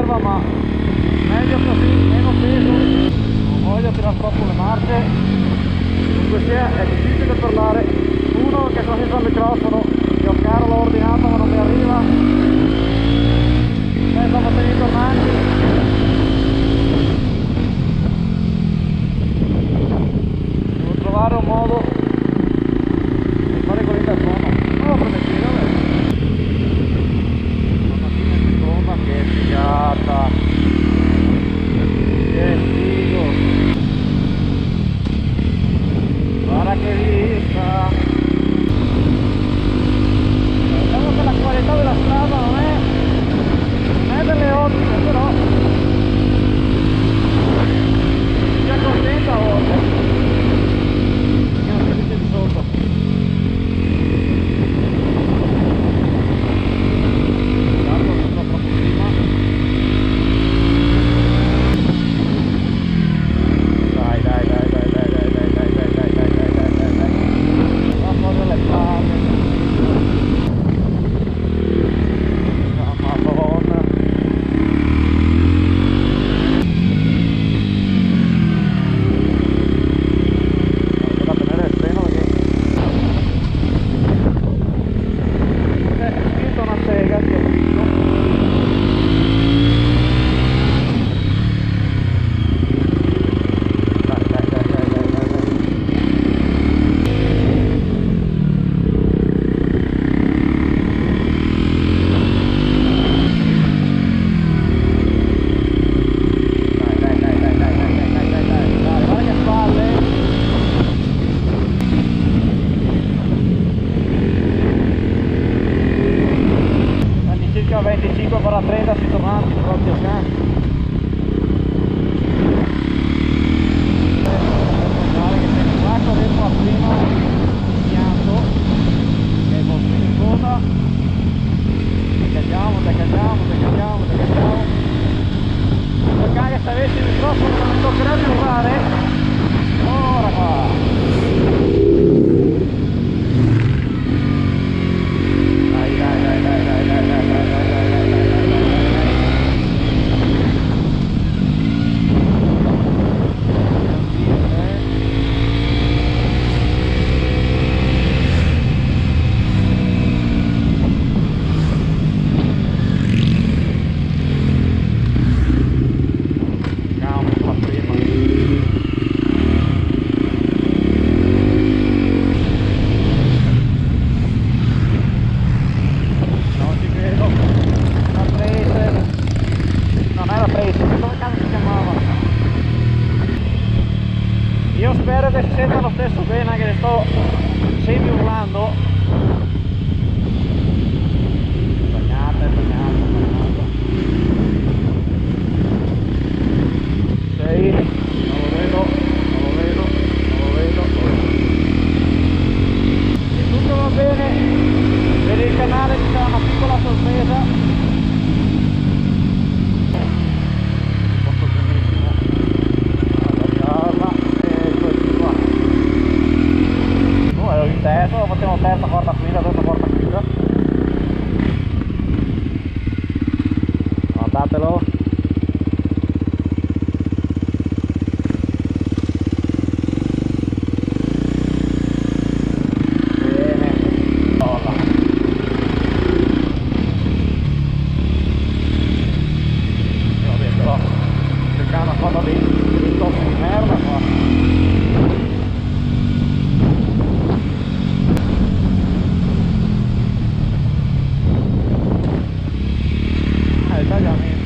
riserva, ma meglio così, meno peso, non voglio tirare troppo le marce. Comunque sia, è difficile parlare, uno che sta senza il microfono, io caro l'ho ordinato ma non mi arriva, stavo tenendo avanti. Devo trovare un modo di fare con il telefono. Non lo prendete, vabbè. Una fine seconda, che figata. Che figo. Guarda che vista. Diciamo che la qualità della strada non è delle ottime, però si accontenta a volte. Vediamo se dice di sotto. Tanto non sto troppo prima. Dai. La cosa delle strade. Madonna. Da tenere il freno perché è scritto una sega, che ho visto. Circa 25/30 si torna avanti proprio qua. Guardate che c'è un sacco dentro a prima impianto che è molto in coda. Decadiamo. Perché se avessi il microfono non mi toccherebbe urlare. Ora qua. Io spero che si senta lo stesso bene, anche se sto semi urlando. Bagnata. 6, non lo vedo. Se tutto va bene, per il canale ci sarà una piccola sorpresa. Adesso facciamo terza porta chiusa. Guardatelo. Bene. Olla. Vabbè, però cercare una cosa di tocco di merda qua. Italiani